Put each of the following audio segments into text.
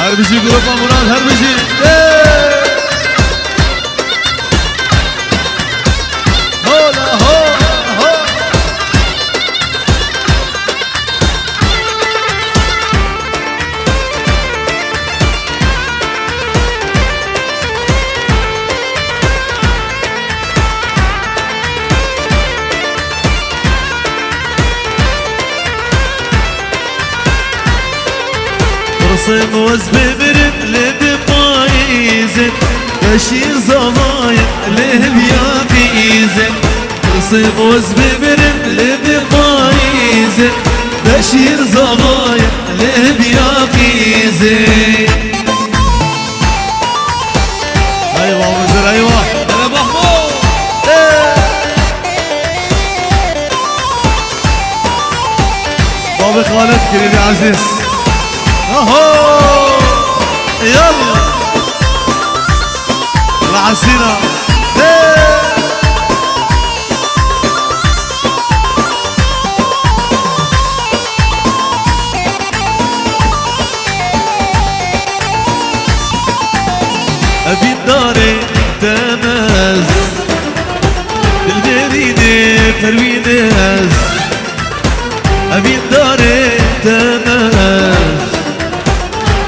هربجي جروبا مراد هربجي هولا هو صيم وزببرن لبقايزن كشي زماين لهبيا فيزن صيم وزببرن لبقايزن كشي زماين لهبيا فيزن. ايوه وزير ايوه انا محمود بابي خالد كريمي عزيز اهو يلا العسيرة ابي الداري تماز بالبريدة ترويداز ابي الداري تماز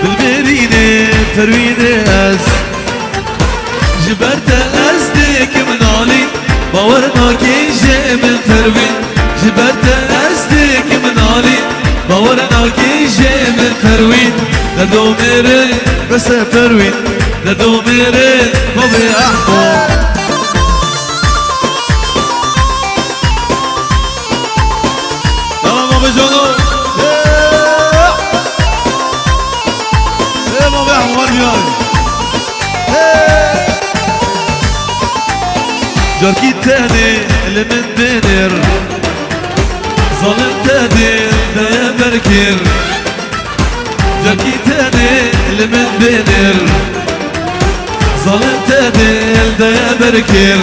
بالبريدة ترويداز جبرت أزدك من علي باورناك جاء من تروين جبرت أزدك من علي باورناك جاء من تروين لدو ميري بس تروين لدو ميري بابي أحمد يلا بابي جونو بابي احمد بياي جاركي تاني اللي من بنر ظلم تاني دا بركر جاركي تاني اللي من بنر ظلم تاني دا بركر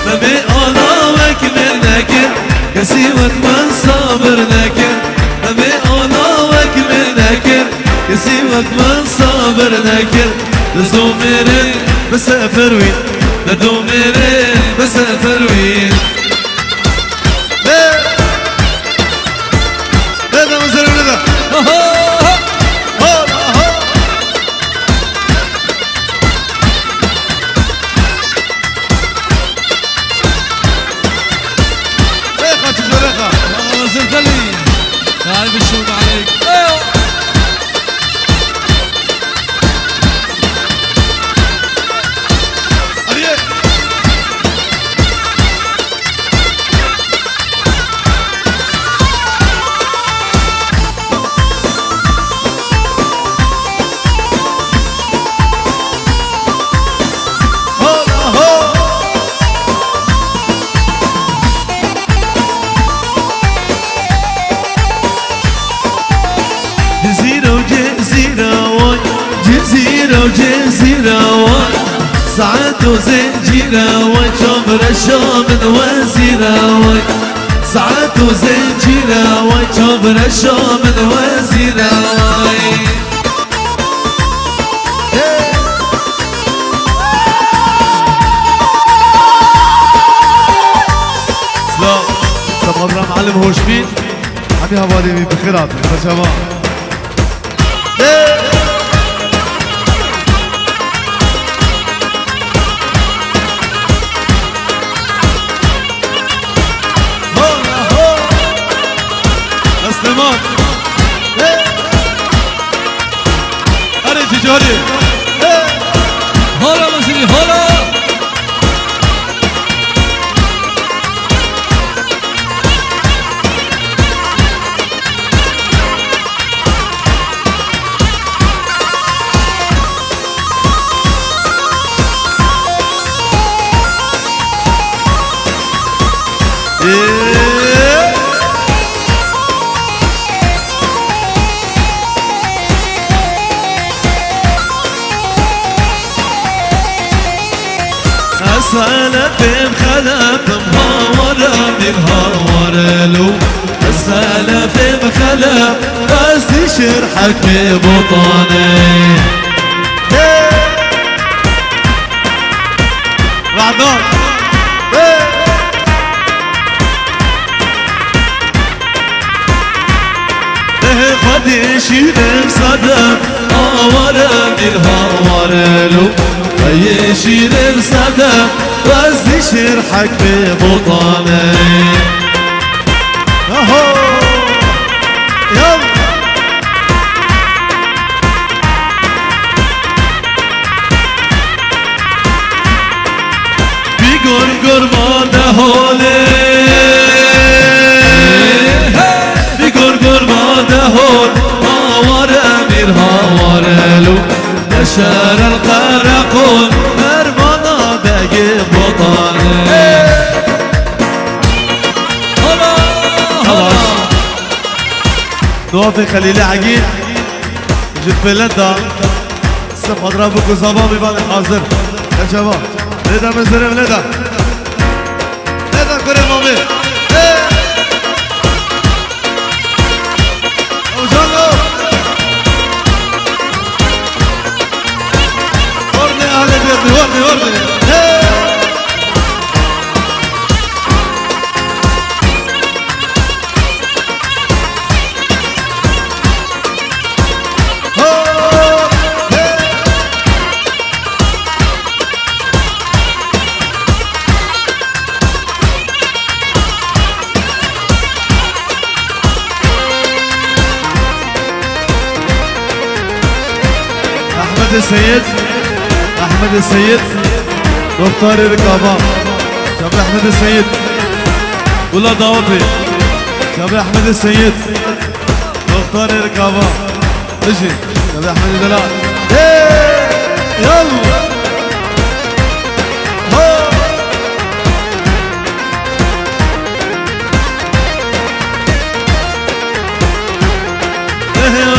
ما بي انا وكمل نكر كسيوك من صابر نكر ما بي انا وكمل نكر كسيوك من صابر نكر لزو ميري بس فروين لدو ميري بس فروين لذا وزير لذا ريخة تجو ريخة والله وزير دلي تعال بالشوط عليك جزيرة ساعات وزنجيرة وجمر الشام وزيرة ساعات وزنجيرة وجمر الشام وزيرة سلام تبغى معلم هوش مين حبيبي هبالي بخيرات يا شباب سليمان هري تجاري هلا وزيري هلا أسأل بمخلف مهاورة بمهاورة لو أسأل بمخلف بس شرحك ببطاني بعدهم خدي شيرم صدف آوارم الهوارلو خدي شيرم صدف وزي شرحك ببطاني اهو يلا بيقرقر ما دهولي بيقرقر ما دهول هاور امير هاورلو نشر القرقون ارمانا باقي بطاني خلاص نوافي خليلي عقيل جيب فلندا السف اضربك وصبابي بعد حاضر يا شباب ليدا من زرم ليدا ليدا كوري مامي او جانو ورني اهلي بيرني ورني احمد السيد مختار الرقابة شاب احمد السيد ولا ضوابي شاب احمد السيد مختار الرقابة اجي شاب احمد الدلال يلا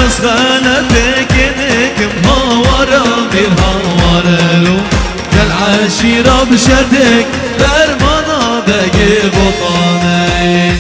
اسخانة بكنك مهورة بالهورلو كالعشيرة بشدك برمانا باقي بطاني